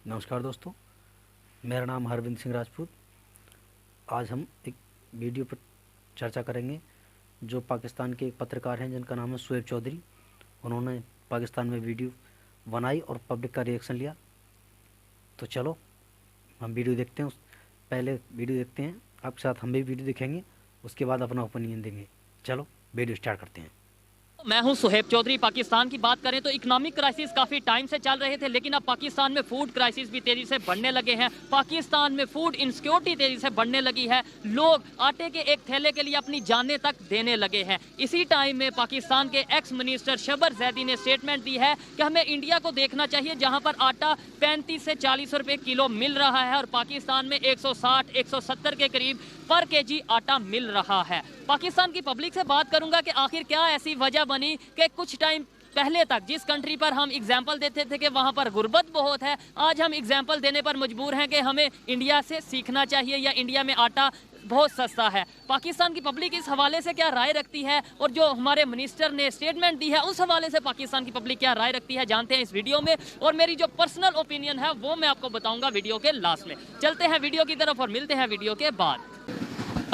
नमस्कार दोस्तों, मेरा नाम हरविंद सिंह राजपूत। आज हम एक वीडियो पर चर्चा करेंगे जो पाकिस्तान के एक पत्रकार हैं जिनका नाम है शोएब चौधरी। उन्होंने पाकिस्तान में वीडियो बनाई और पब्लिक का रिएक्शन लिया। तो चलो हम वीडियो देखते हैं। पहले वीडियो देखते हैं, आपके साथ हम भी वीडियो देखेंगे, उसके बाद अपना ओपिनियन देंगे। चलो वीडियो स्टार्ट करते हैं। मैं हूं शोएब चौधरी। पाकिस्तान की बात करें तो इकोनॉमिक क्राइसिस काफ़ी टाइम से चल रहे थे, लेकिन अब पाकिस्तान में फूड क्राइसिस भी तेज़ी से बढ़ने लगे हैं। पाकिस्तान में फूड इनसिक्योरिटी तेज़ी से बढ़ने लगी है। लोग आटे के एक थैले के लिए अपनी जानें तक देने लगे हैं। इसी टाइम में पाकिस्तान के एक्स मिनिस्टर शबर जैदी ने स्टेटमेंट दी है कि हमें इंडिया को देखना चाहिए, जहाँ पर आटा 35 से 40 रुपये किलो मिल रहा है और पाकिस्तान में 160-170 के करीब पर केजी आटा मिल रहा है। पाकिस्तान की पब्लिक से बात करूंगा कि आखिर क्या ऐसी वजह बनी कि कुछ टाइम पहले तक जिस कंट्री पर हम एग्जाम्पल देते थे कि वहां पर गुर्बत बहुत है, आज हम एग्जाम्पल देने पर मजबूर हैं कि हमें इंडिया से सीखना चाहिए या इंडिया में आटा बहुत सस्ता है। पाकिस्तान की पब्लिक इस हवाले से क्या राय रखती है और जो हमारे मिनिस्टर ने स्टेटमेंट दी है उस हवाले से पाकिस्तान की पब्लिक क्या राय रखती है, जानते हैं इस वीडियो में। और मेरी जो पर्सनल ओपिनियन है वो मैं आपको बताऊंगा वीडियो के लास्ट में। चलते हैं वीडियो की तरफ और मिलते हैं वीडियो के बाद।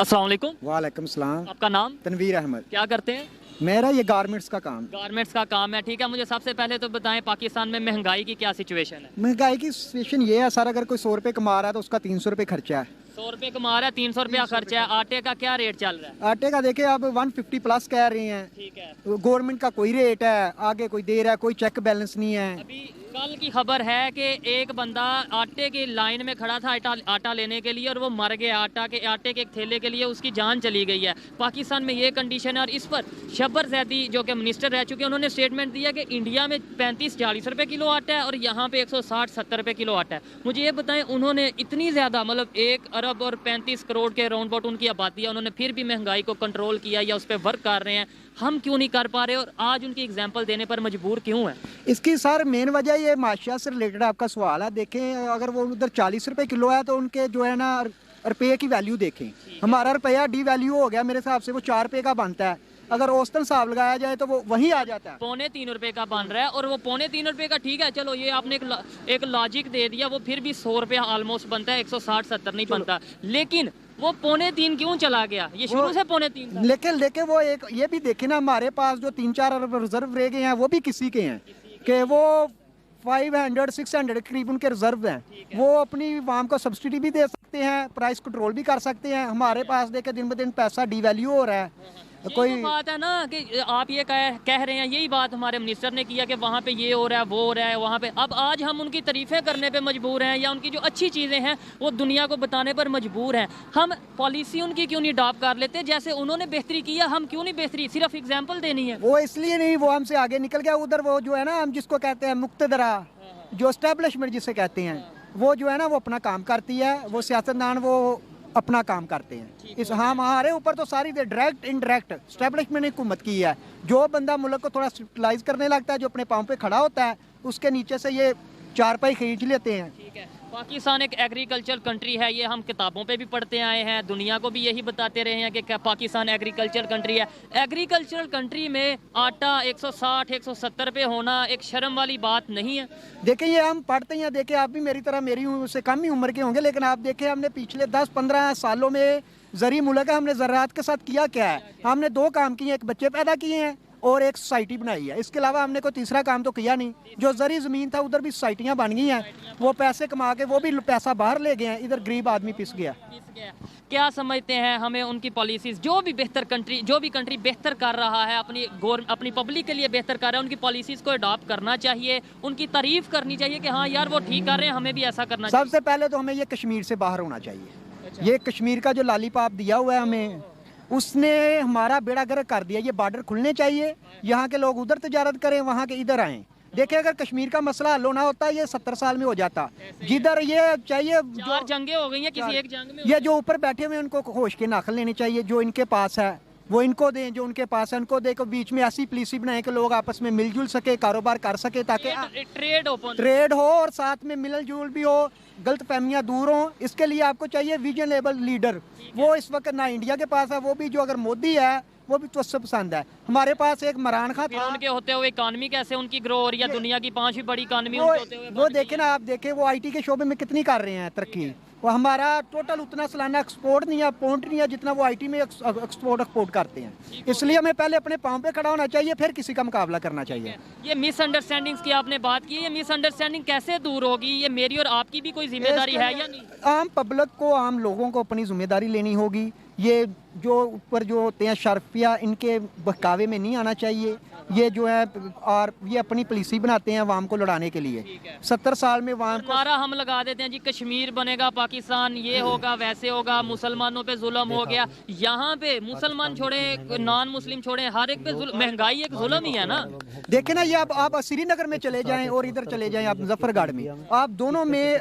अस्सलाम वालेकुम। वालेकुम सलाम। आपका नाम? तनवीर अहमद। क्या करते हैं? मेरा ये गारमेंट्स का काम। गारमेंट्स का काम है, ठीक है। मुझे सबसे पहले तो बताएं पाकिस्तान में महंगाई की क्या सिचुएशन है? महंगाई की सिचुएशन ये है सर, अगर कोई 100 रुपये कमा रहा है तो उसका 300 रुपये खर्चा है। 100 रुपये कमा रहा है, 300 रुपया खर्चा है। आटे का क्या रेट चल रहा है? आटे का देखिए अब 150 प्लस कह रहे हैं। ठीक है। गवर्नमेंट का कोई रेट है, आगे कोई दे रहा है, कोई चेक बैलेंस नहीं है। अभी कल की खबर है कि एक बंदा आटे की लाइन में खड़ा था आटा लेने के लिए और वो मर गया। आटे के एक थैले के लिए उसकी जान चली गई है। पाकिस्तान में ये कंडीशन है और इस पर शबर जैदी जो कि मिनिस्टर रह चुके हैं, उन्होंने स्टेटमेंट दिया कि इंडिया में 35-40 रुपये किलो आटा है और यहाँ पे 160-70 रुपये किलो आटा है। मुझे ये बताएं, उन्होंने इतनी ज़्यादा मतलब 1 अरब और 35 करोड़ के राउंड अबाउट उनकी आबादी है, उन्होंने फिर भी महंगाई को कंट्रोल किया या उस पर वर्क कर रहे हैं। हम क्यों नहीं कर पा रहे और आज उनकी एग्जाम्पल देने पर मजबूर क्यों है? इसकी सर मेन वजह ये माशिया से रिलेटेड आपका सवाल है। देखें अगर वो उधर 40 रुपये किलो है तो उनके जो है ना रुपये की वैल्यू देखें। हमारा रुपया डी वैल्यू हो गया, मेरे हिसाब से वो 4 रुपये का बनता है। अगर औसतन हिसाब लगाया जाए तो वो वहीं आ जाता है। 3.25 रुपये का बन रहा है और वो 3.25 रुपये का, ठीक है चलो ये आपने एक लॉजिक दे दिया, वो फिर भी 100 रुपया ऑलमोस्ट बनता है, 160-70 नहीं बनता। लेकिन वो 3.25 क्यों चला गया? ये शुरू से 3.25 था। लेकिन वो एक ये भी देखे ना, हमारे पास जो 3-4 अरब रिजर्व रह गए हैं वो भी किसी के हैं कि वो 500-600 करीब उनके रिजर्व हैं। वो अपनी वाम को सब्सिडी भी दे सकते हैं, प्राइस कंट्रोल भी कर सकते हैं। हमारे पास देखे दिन ब दिन पैसा डिवैल्यू हो रहा है। कोई बात है ना कि आप ये कह रहे हैं, यही बात हमारे मिनिस्टर ने किया कि वहाँ पे ये हो रहा है वो हो रहा है वहाँ पे। अब आज हम उनकी तारीफ़ें करने पे मजबूर हैं या उनकी जो अच्छी चीज़ें हैं वो दुनिया को बताने पर मजबूर हैं। हम पॉलिसी उनकी क्यों नहीं अडॉप्ट कर लेते? जैसे उन्होंने बेहतरी किया, हम क्यों नहीं बेहतरी, सिर्फ एग्जाम्पल देनी है। वो इसलिए नहीं, वो हमसे आगे निकल गया। उधर वो जो है ना, हम जिसको कहते हैं मुक्तदरा, जो एस्टेब्लिशमेंट जिसे कहते हैं, वो जो है ना वो अपना काम करती है। वो सियासतदान वो अपना काम करते हैं। इस हमारे ऊपर तो सारी डायरेक्ट इनडायरेक्ट एस्टेब्लिशमेंट ने हुकूमत की है। जो बंदा मुल्क को थोड़ा स्टेबलाइज करने लगता है, जो अपने पाँव पे खड़ा होता है, उसके नीचे से ये चारपाई खींच लेते हैं। ठीक है। पाकिस्तान एक एग्रीकल्चर कंट्री है, ये हम किताबों पे भी पढ़ते आए हैं, दुनिया को भी यही बताते रहे हैं कि क्या पाकिस्तान एग्रीकल्चर कंट्री है। एग्रीकल्चरल कंट्री में आटा 160-170 रुपये होना एक शर्म वाली बात नहीं है? देखिए ये हम पढ़ते हैं, देखिए आप भी मेरी तरह मेरी से कम ही उम्र के होंगे, लेकिन आप देखें हमने पिछले 10-15 सालों में ज़री मुल्क है, हमने ज़राअत के साथ किया क्या है? हमने 2 काम किए, एक बच्चे पैदा किए हैं और एक सोसाइटी बनाई है। इसके अलावा हमने कोई तीसरा काम तो किया नहीं। जो जरी ज़मीन था उधर भी सोसाइटियाँ बन गई हैं, वो पैसे कमा के वो भी पैसा बाहर ले गए हैं, इधर गरीब आदमी पिस गया। क्या समझते हैं हमें उनकी पॉलिसीज़, जो भी कंट्री बेहतर कर रहा है, अपनी पब्लिक के लिए बेहतर कर रहा है, उनकी पॉलिसीज़ को अडॉप्ट करना चाहिए, उनकी तारीफ़ करनी चाहिए कि हाँ यार वो ठीक कर रहे हैं, हमें भी ऐसा करना चाहिए? सबसे पहले तो हमें ये कश्मीर से बाहर होना चाहिए। ये कश्मीर का जो लॉलीपॉप दिया हुआ है हमें, उसने हमारा बेड़ा गर्क कर दिया। ये बॉर्डर खुलने चाहिए, यहाँ के लोग उधर तजारत करें, वहाँ के इधर आएँ। देखिए अगर कश्मीर का मसला हल होना होता ये 70 साल में हो जाता। जिधर ये चाहिए, 4 जंगें हो गई हैं, किसी एक जंग में ये जो ऊपर बैठे हुए उनको होश के नाखल लेने चाहिए। जो इनके पास है वो इनको दें, जो उनके पास है उनको दें। बीच में ऐसी पॉलिसी बनाए कि लोग आपस में मिलजुल सके, कारोबार कर सके, ताकि ट्रेड हो और साथ में मिलल जुल भी हो, गलत फहमियाँ दूर हों। इसके लिए आपको चाहिए विजनेबल लीडर। वो इस वक्त ना इंडिया के पास है, वो भी जो अगर मोदी है वो भी तो उससे पसंद है। हमारे पास एक इमरान खान फिर था, उनके होते हुए इकानमी कैसे उनकी ग्रो हो रही है? दुनिया की 5वीं बड़ी इकानमी उनके होते हुए वो देखे ना, आप देखे वो आईटी के शोबे में कितनी कर रहे हैं तरक्की। वो हमारा टोटल उतना सालाना एक्सपोर्ट नहीं है, पॉइंट नहीं है जितना वो आईटी में एक्सपोर्ट करते हैं। इसलिए हमें पहले अपने पाँव पे खड़ा होना चाहिए, फिर किसी का मुकाबला करना चाहिए। ये मिसअंडरस्टैंडिंग्स की आपने बात की, ये मिसअंडरस्टैंडिंग कैसे दूर होगी? ये मेरी और आपकी भी कोई जिम्मेदारी है या नहीं? आम पब्लिक को, आम लोगों को अपनी जिम्मेदारी लेनी होगी। ये जो ऊपर जो होते हैं शर्फिया, इनके बहकावे में नहीं आना चाहिए। ये जो है, और ये अपनी पॉलिसी बनाते हैं अवाम को लड़ाने के लिए। 70 साल में अवाम को नारा हम लगा देते हैं जी, कश्मीर बनेगा पाकिस्तान, ये होगा वैसे होगा, मुसलमानों पे जुल्म हो गया। यहाँ पे मुसलमान छोड़े, नॉन मुस्लिम छोड़े, हर एक पे महंगाई एक जुल्म ही है ना। देखे ना, ये आप श्रीनगर में चले जाएं और इधर चले जाएं आप मुजफ्फरगढ़ में, आप दोनों में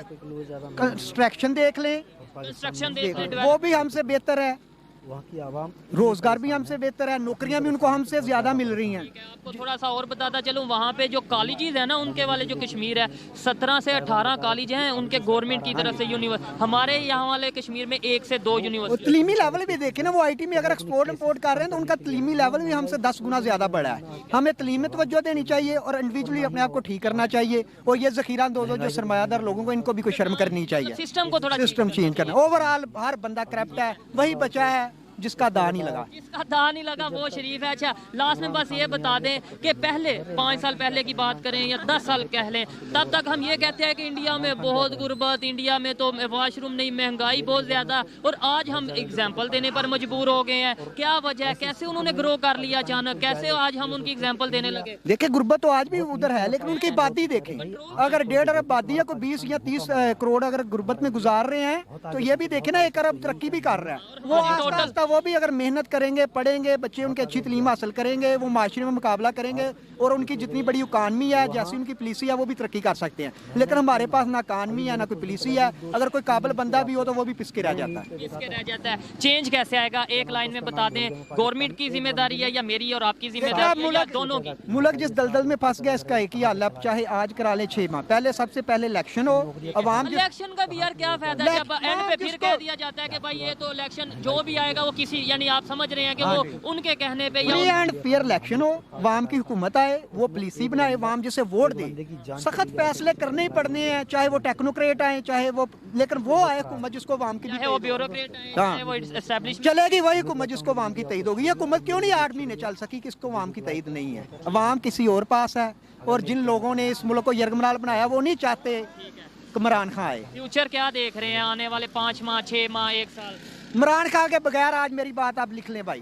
कंस्ट्रक्शन देख लें, कंस्ट्रक्शन देख लें, वो भी हमसे बेहतर है। वहाँ की आवाम, रोजगार भी हमसे बेहतर है, नौकरियां भी उनको हमसे ज्यादा मिल रही हैं। आपको थोड़ा सा और बताता चलूँ, वहाँ पे जो कॉलेजेस है ना, उनके वाले जो कश्मीर है, 17 से 18 कॉलेज हैं उनके गवर्नमेंट की तरफ से यूनिवर्सिटी। हमारे यहाँ वाले कश्मीर में 1 से 2 वो यूनिवर्सिटी। तलीमी लेवल भी देखे ना, वो आईटी में अगर एक्सपोर्ट इंपोर्ट कर रहे हैं तो उनका तलीमी लेवल भी हमसे 10 गुना ज्यादा बड़ा है। हमें तलीम में तवज्जो देनी चाहिए और इंडिविजुअली अपने आप को ठीक करना चाहिए। और ये जखीरा अंदोज़ जो सरमायादार लोगों को, इनको भी कोई शर्म करनी चाहिए। सिस्टम को थोड़ा सिस्टम चेंज करना। ओवरऑल हर बंदा करप्ट है, वही बचा है जिसका दांव नहीं लगा। जिसका दांव नहीं लगा वो शरीफ है। अच्छा, लास्ट में बस ये बता दें कि पहले 5 साल पहले की बात करें या 10 साल पहले, तब तक हम ये कहते हैं कि इंडिया में बहुत गुर्बत, इंडिया में तो वाशरूम नहीं, महंगाई बहुत ज़्यादा, और आज हम एग्जाम्पल देने पर मजबूर हो गए हैं। क्या वजह है? कैसे उन्होंने ग्रो कर लिया अचानक? कैसे आज हम उनकी एग्जाम्पल देने लगे? देखिए, गुर्बत तो आज भी उधर है, लेकिन उनकी आबादी देखें। अगर 1.5 अरब आबादी है, कोई 20 या 30 करोड़ अगर गुर्बत में गुजार रहे हैं, तो ये भी देखे ना 1 अरब तरक्की भी कर रहा है। वो आस्ता आस्ता वो भी अगर मेहनत करेंगे, पढ़ेंगे, बच्चे उनके अच्छी तलीम हासिल करेंगे, वो माशरे में मुकाबला करेंगे, और उनकी जितनी बड़ी इकानमी है, जैसी उनकी पुलिसी है, वो भी तरक्की कर सकते हैं। लेकिन हमारे पास ना इकानमी है, ना कोई पुलिसी है। अगर कोई काबिल बंदा भी हो तो वो भी पिसके रह जाता है। पिसके रह जाता है। चेंज कैसे आएगा? एक लाइन में बता दें, गवर्नमेंट की जिम्मेदारी है या मेरी और आपकी जिम्मेदारी है, या दोनों की? मुल्क जिस दलदल में फंस गया, इसका एक ही हल है, चाहे आज करा ले 6 माह पहले, सबसे पहले इलेक्शन हो। अवाम इलेक्शन का भी यार क्या फायदा है जब एंड पे फिर कह दिया जाता है कि भाई ये तो इलेक्शन जो भी आएगा वो किसी, यानी आप समझ रहे हैं कि वो उनके कहने पे, फ्री एंड फेयर इलेक्शन हो, अवाम की हुकूमत आए, वो पॉलिसी बनाए, अवाम जिसे वोट दे। सख्त फैसले करने ही पड़ने हैं, चाहे वो टेक्नोक्रेट आए, चाहे वो, लेकिन वो आए हुकूमत जिसको अवाम की, चाहे वो ब्यूरोक्रेट है, चाहे वो एस्टैब्लिश चलेगी वही हुकूमत जिसको अवाम की तईद होगी। ये हुकूमत क्यों नहीं 8 महीने चल सकी, किसको अवाम की तईद नहीं है? अवाम किसी और पास है, और जिन लोगों ने इस मुल्क को यरगमराल बनाया वो नहीं चाहते कि इमरान खान आए। फ्यूचर क्या देख रहे हैं आने वाले 5 माह, 6 माह, 1 साल? इमरान खान के बगैर, आज मेरी बात आप लिख लें भाई,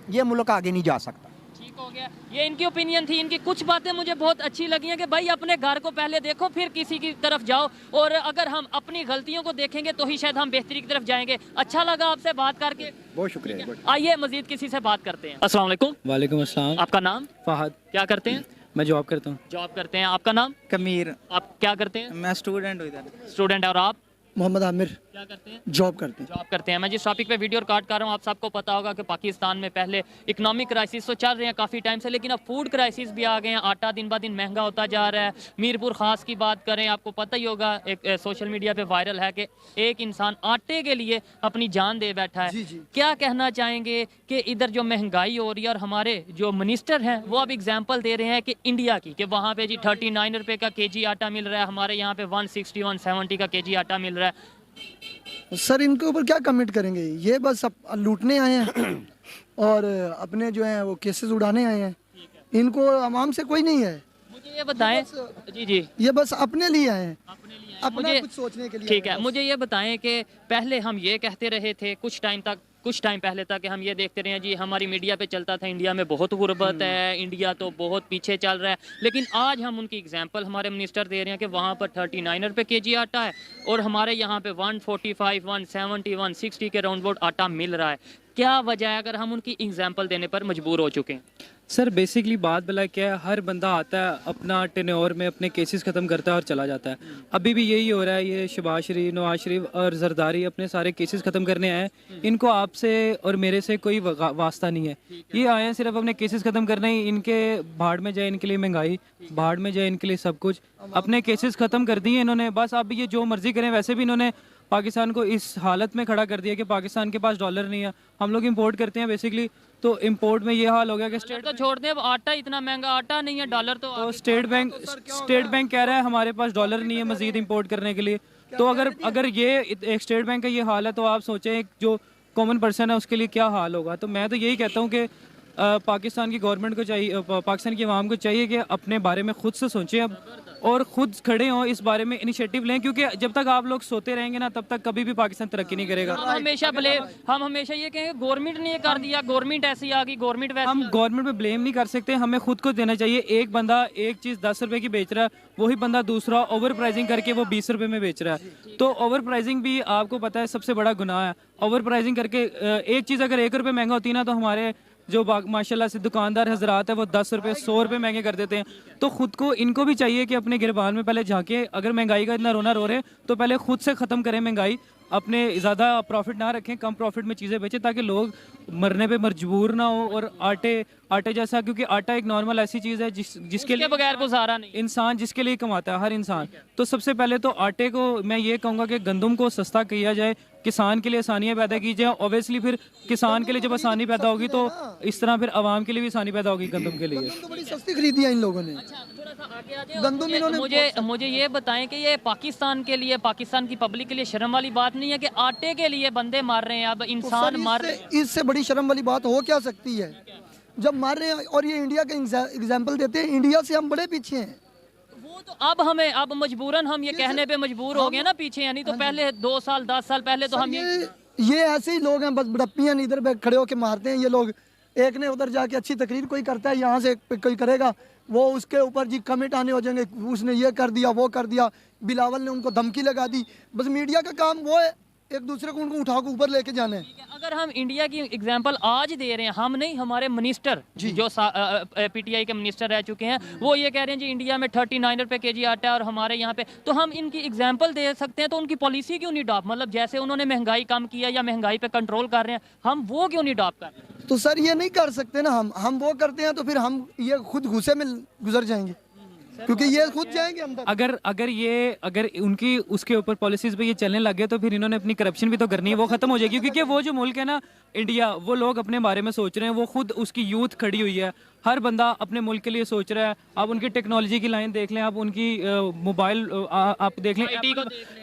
ये मुल्क आगे नहीं जा सकता। ठीक हो गया। ये इनकी ओपिनियन थी। इनकी कुछ बातें मुझे बहुत अच्छी लगी हैं कि भाई अपने घर को पहले देखो, फिर किसी की तरफ जाओ, और अगर हम अपनी गलतियों को देखेंगे तो ही शायद हम बेहतरी की तरफ जाएंगे। अच्छा लगा आपसे बात करके, बहुत शुक्रिया। आइए मजीद किसी से बात करते हैं। अस्सलाम वालेकुम। वालेकुम अस्सलाम। आपका नाम? फहद। क्या करते हैं? मैं जॉब करता हूँ। जॉब करते हैं। आपका नाम? कमीर। आप क्या करते हैं? मैं स्टूडेंट हूँ इधर। स्टूडेंट। और आप मोहम्मद आमिर, क्या करते हैं? जॉब करते हैं। जॉब करते हैं। मैं जिस टॉपिक पे वीडियो रिकॉर्ड कर रहा हूँ, आप सबको पता होगा कि पाकिस्तान में पहले इकोनॉमिक क्राइसिस तो चल रहे हैं काफ़ी टाइम से, लेकिन अब फूड क्राइसिस भी आ गए हैं। आटा दिन ब दिन महंगा होता जा रहा है। मीरपुर ख़ास की बात करें, आपको पता ही होगा, एक सोशल मीडिया पे वायरल है कि एक इंसान आटे के लिए अपनी जान दे बैठा है। क्या कहना चाहेंगे कि इधर जो महंगाई हो रही है, और हमारे जो मिनिस्टर हैं वो अब एग्जाम्पल दे रहे हैं कि इंडिया की, कि वहाँ पे जी 39 रुपये का केजी आटा मिल रहा है, हमारे यहाँ पे 160 170 का केजी आटा मिल रहा है। सर इनके ऊपर क्या कमेंट करेंगे? ये बस लूटने आए हैं और अपने जो हैं वो केसेस उड़ाने आए हैं। इनको आवाम से कोई नहीं है। मुझे ये बताएं। जी जी, ये बस अपने लिए आए हैं, अपना मुझे कुछ सोचने के लिए। ठीक है, मुझे ये बताएं कि पहले हम ये कहते रहे थे कुछ टाइम पहले तक, हम ये देखते रहे हैं जी, हमारी मीडिया पे चलता था इंडिया में बहुत गुर्बत है, इंडिया तो बहुत पीछे चल रहा है, लेकिन आज हम उनकी एग्जांपल हमारे मिनिस्टर दे रहे हैं कि वहाँ पर 39 रुपये केजी आटा है, और हमारे यहाँ पे 145 170 160 के राउंड अबाउट आटा मिल रहा है। क्या वजह है अगर हम उनकी एग्जांपल देने पर मजबूर हो चुके हैं? सर बेसिकली बात भला क्या है, हर बंदा आता है अपना टेन्योर में अपने केसेस ख़त्म करता है और चला जाता है। अभी भी यही हो रहा है। ये शहबाज शरीफ, नवाज शरीफ और जरदारी अपने सारे केसेस ख़त्म करने आए हैं। इनको आपसे और मेरे से कोई वास्ता नहीं है। ये आए हैं सिर्फ अपने केसेस ख़त्म करने ही। इनके भाड़ में जाए इनके लिए महंगाई, भाड़ में जाए इनके लिए सब कुछ। अपने केसेस ख़त्म कर दिए इन्होंने, बस अब ये जो मर्जी करें। वैसे भी इन्होंने पाकिस्तान को इस हालत में खड़ा कर दिया कि पाकिस्तान के पास डॉलर नहीं है, हम लोग इंपोर्ट करते हैं बेसिकली। तो इंपोर्ट में ये हाल हो गया कि डॉलर तो छोड़ दें, अब आटा इतना महंगा आटा नहीं है, डॉलर तो तो स्टेट बैंक कह रहा है हमारे पास डॉलर नहीं है मजीद इंपोर्ट करने के लिए। तो अगर ये एक स्टेट बैंक का ये हाल है, तो आप सोचें एक जो कॉमन पर्सन है उसके लिए क्या हाल होगा। तो मैं तो यही कहता हूँ कि पाकिस्तान की गवर्नमेंट को चाहिए, पाकिस्तान की आवाम को चाहिए कि अपने बारे में खुद से सोचें अब, और खुद खड़े हों, इस बारे में इनिशिएटिव लें, क्योंकि जब तक आप लोग सोते रहेंगे ना तब तक कभी भी पाकिस्तान तरक्की नहीं करेगा। हम हमेशा ये कहेंगे गवर्नमेंट ने ये कर दिया, गवर्नमेंट ऐसी आ गई, गवर्नमेंट वैसी। हम गवर्नमेंट पे ब्लेम नहीं कर सकते, हमें खुद को देना चाहिए। एक बंदा एक चीज़ 10 रुपए की बेच रहा है, वही बंदा दूसरा ओवर प्राइसिंग करके वो 20 रुपए में बेच रहा है। तो ओवर प्राइसिंग भी आपको पता है सबसे बड़ा गुनाह है। ओवर प्राइसिंग करके एक चीज़ अगर 1 रुपये महंगा होती है ना, तो हमारे जो माशाल्लाह से दुकानदार हजरात है वो 10 रुपये 100 रुपये महंगे कर देते हैं। तो खुद को इनको भी चाहिए कि अपने गिरबान में पहले झांके, अगर महंगाई का इतना रोना रो रहे हैं तो पहले खुद से ख़त्म करें महंगाई, अपने ज़्यादा प्रॉफिट ना रखें, कम प्रॉफिट में चीज़ें बेचें ताकि लोग मरने पे मजबूर ना हो। और आटे जैसा, क्योंकि आटा एक नॉर्मल ऐसी चीज़ है जिसके लिए बगैर गुजारा नहीं, इंसान जिसके लिए कमाता है हर इंसान। तो सबसे पहले तो आटे को मैं ये कहूँगा कि गंदम को सस्ता किया जाए, किसान के लिए आसानियाँ पैदा की जाए। ऑब्वियसली फिर किसान के लिए जब आसानी पैदा होगी तो इस तरह फिर आवाम के लिए भी आसानी पैदा होगी गंदम के लिए। तो बड़ी सस्ती खरीदी है इन लोगों ने। गंदम इन्होंने मुझे ये बताएं कि ये पाकिस्तान के लिए, पाकिस्तान की पब्लिक के लिए शर्म वाली बात नहीं है कि आटे के लिए बंदे मार रहे हैं, अब इंसान मार रहे हैं। इससे बड़ी शर्म वाली बात हो क्या सकती है जब मार रहे हैं। और ये इंडिया का एग्जाम्पल देते हैं, इंडिया से हम बड़े पीछे हैं। वो तो अब मजबूरन हम ये कहने पे मजबूर हो गए ना पीछे, यानी तो पहले 2 साल 10 साल पहले तो हम ये ऐसे ही लोग हैं, बस बड़प्पियां इधर खड़े होके मारते हैं ये लोग। एक ने उधर जाके अच्छी तकरीर कोई करता है, यहाँ से कोई करेगा, वो उसके ऊपर जी कमेंट आने हो जाएंगे, उसने ये कर दिया वो कर दिया, बिलावल ने उनको धमकी लगा दी। बस मीडिया का काम वो है एक दूसरे को उनको उठा के ऊपर लेके जाना है। अगर हम इंडिया की एग्जांपल आज दे रहे हैं, हम नहीं, हमारे मिनिस्टर जो पीटीआई के मिनिस्टर रह चुके हैं, वो ये कह रहे हैं जी इंडिया में 39 रुपए केजी आटा है और हमारे यहाँ पे, तो हम इनकी एग्जांपल दे सकते हैं। तो उनकी पॉलिसी क्यों नहीं अडॉप्ट, मतलब जैसे उन्होंने महंगाई कम किया या महंगाई पे कंट्रोल कर रहे हैं, हम वो क्यों नहीं अडॉप्ट कर रहे हैं? तो सर ये नहीं कर सकते ना, हम वो करते हैं तो फिर हम ये खुद गुस्से में गुजर जाएंगे, क्योंकि ये खुद जाएंगे अंदर। अगर उनकी उसके ऊपर पॉलिसीज पे ये चलने लग गए तो फिर इन्होंने अपनी करप्शन भी तो करनी है, वो खत्म हो जाएगी। क्योंकि वो जो मुल्क है ना इंडिया, वो लोग अपने बारे में सोच रहे हैं, वो खुद उसकी यूथ खड़ी हुई है, हर बंदा अपने मुल्क के लिए सोच रहा है। आप उनकी टेक्नोलॉजी की लाइन देख लें, आप उनकी मोबाइल आप देख लें,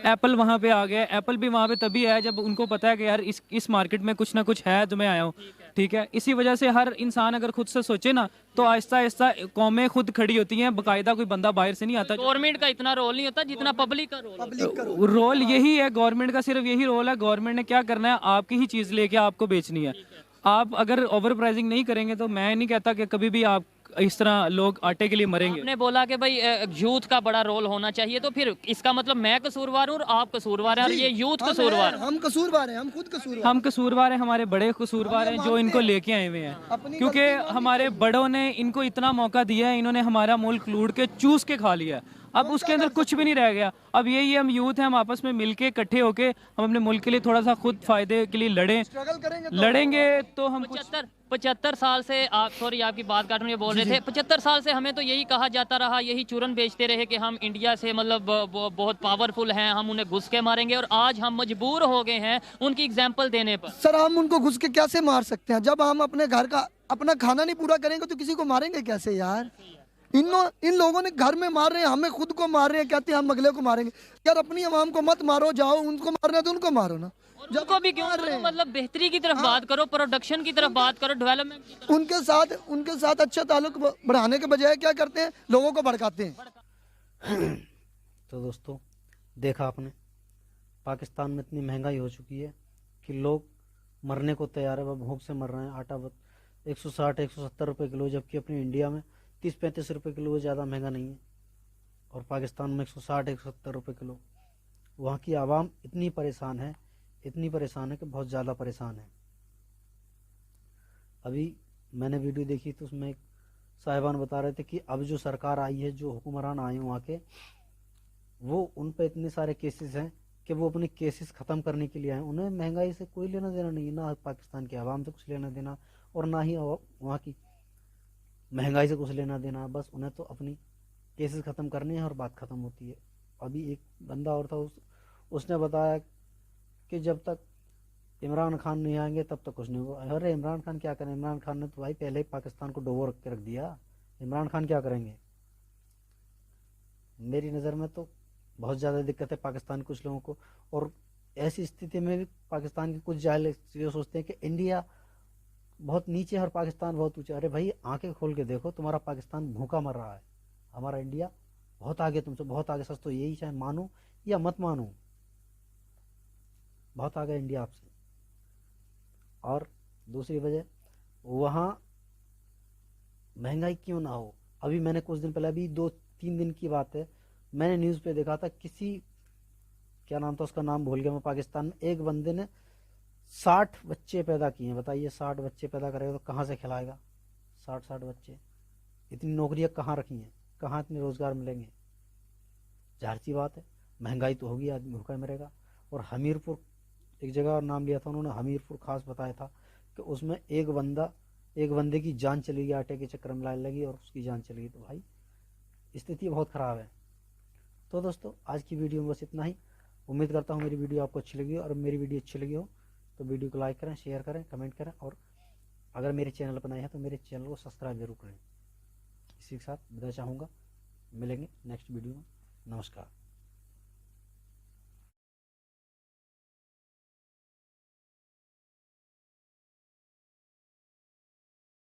एप्पल वहाँ पे आ गया। एप्पल भी वहाँ पे तभी है जब उनको पता है कि यार इस मार्केट में कुछ ना कुछ है तो मैं आया हूँ, ठीक है। इसी वजह से हर इंसान अगर खुद से सोचे ना तो आहिस्ता आहिस्ता कौमें खुद खड़ी होती हैं, बाकायदा कोई बंदा बाहर से नहीं आता। गवर्नमेंट का इतना रोल नहीं होता जितना पब्लिक का रोल। रोल यही है, गवर्नमेंट का सिर्फ यही रोल है। गवर्नमेंट ने क्या करना है, आपकी ही चीज़ लेके आपको बेचनी है। आप अगर ओवर प्राइसिंग नहीं करेंगे तो मैं नहीं कहता कि कभी भी आप इस तरह लोग आटे के लिए मरेंगे। आपने बोला कि भाई यूथ का बड़ा रोल होना चाहिए, तो फिर इसका मतलब मैं कसूरवार हूँ और आप कसूरवार हैं और ये यूथ कसूरवार है। हम कसूरवार हैं, हम खुद कसूरवार, हम कसूरवार हैं, हमारे बड़े कसूरवार हैं जो इनको लेके आए हुए हैं, क्योंकि हमारे बड़ों ने इनको इतना मौका दिया है, इन्होंने हमारा मुल्क लूट के चूस के खा लिया। अब उसके अंदर कुछ भी नहीं रह गया। अब यही हम यूथ हैं, हम आपस में मिलके इकट्ठे होके हम अपने मुल्क के लिए थोड़ा सा खुद फायदे के लिए लड़ेंगे तो हम 75 साल से आप, सॉरी आपकी बात काट रहा हूं, ये बोल रहे थे 75 साल से हमें तो यही कहा जाता रहा, यही चूरन बेचते रहे कि हम इंडिया से मतलब बहुत पावरफुल हैं, हम उन्हें घुस के मारेंगे। और आज हम मजबूर हो गए हैं उनकी एग्जाम्पल देने पर। सर हम उनको घुस के कैसे मार सकते हैं? जब हम अपने घर का अपना खाना नहीं पूरा करेंगे तो किसी को मारेंगे कैसे यार? इन लोगों ने घर में मार रहे हैं, हमें खुद को मार रहे हैं, कहते हैं हम अगले को मारेंगे। यार अपनी आवाम को मत मारो, जाओ उनको मारना है तो उनको मारो ना। उनको भी क्यों मारो? मतलब बेहतरी की तरफ बात करो, प्रोडक्शन की तरफ बात करो, डेवलपमेंट की तरफ। उनके साथ अच्छा ताल्लुक बढ़ाने के बजाय क्या करते हैं, लोगों को भड़काते हैं। तो दोस्तों देखा आपने, पाकिस्तान में इतनी महंगाई हो चुकी है कि लोग मरने को तैयार है, वह भूख से मर रहे हैं। आटा 160-170 रुपये किलो, जबकि अपनी इंडिया में 30-35 रुपये किलो ज़्यादा महंगा नहीं है, और पाकिस्तान में 160-170 रुपये किलो। वहाँ की आवाम इतनी परेशान है कि बहुत ज़्यादा परेशान है। अभी मैंने वीडियो देखी तो उसमें एक साहिबान बता रहे थे कि अब जो सरकार आई है, जो हुक्मरान आए वहाँ के, वो उन पर इतने सारे केसेस हैं कि वो अपने केसेस ख़त्म करने के लिए आए। उन्हें महंगाई से कोई लेना देना नहीं, ना पाकिस्तान की आवाम से कुछ लेना देना और ना ही वहाँ की महंगाई से कुछ लेना देना। बस उन्हें तो अपनी केसेस ख़त्म करने हैं और बात ख़त्म होती है। अभी एक बंदा और था, उसने बताया कि जब तक इमरान खान नहीं आएंगे तब तक कुछ नहीं होगा। अरे इमरान खान क्या करें, इमरान खान ने तो भाई पहले ही पाकिस्तान को डोबो रख के रख दिया। इमरान खान क्या करेंगे? मेरी नज़र में तो बहुत ज़्यादा दिक्कत है पाकिस्तान के कुछ लोगों को। और ऐसी स्थिति में भी पाकिस्तान के कुछ जाहिल ये सोचते हैं कि इंडिया बहुत नीचे है और पाकिस्तान बहुत ऊंचा। अरे भाई आंखें खोल के देखो, तुम्हारा पाकिस्तान भूखा मर रहा है, हमारा इंडिया बहुत आगे, तुमसे बहुत आगे। सच तो यही, चाहे मानो या मत मानो, बहुत आगे इंडिया आपसे। और दूसरी वजह, वहाँ महंगाई क्यों ना हो। अभी मैंने कुछ दिन पहले, अभी 2-3 दिन की बात है, मैंने न्यूज़ पे देखा था, किसी क्या नाम था उसका, नाम भूल गया मैं, पाकिस्तान में एक बंदे ने 60 बच्चे पैदा किए हैं। बताइए 60 बच्चे पैदा करेगा तो कहाँ से खिलाएगा? 60 बच्चे, इतनी नौकरियां कहाँ रखी हैं, कहाँ इतने रोजगार मिलेंगे? जाहिर सी बात है महंगाई तो होगी, आदमी भूखा मरेगा। और हमीरपुर एक जगह और नाम लिया था उन्होंने, हमीरपुर खास बताया था कि उसमें एक बंदे की जान चली गई, आटे के चक्कर में लाने लगी और उसकी जान चली गई। तो भाई स्थिति बहुत ख़राब है। तो दोस्तों आज की वीडियो में बस इतना ही। उम्मीद करता हूँ मेरी वीडियो आपको अच्छी लगी हो, और मेरी वीडियो अच्छी लगी हो तो वीडियो को लाइक करें, शेयर करें, कमेंट करें, और अगर मेरे चैनल पर नए हैं तो मेरे चैनल को सब्सक्राइब जरूर करें। इसी के साथ विदा चाहूँगा, मिलेंगे नेक्स्ट वीडियो में। नमस्कार।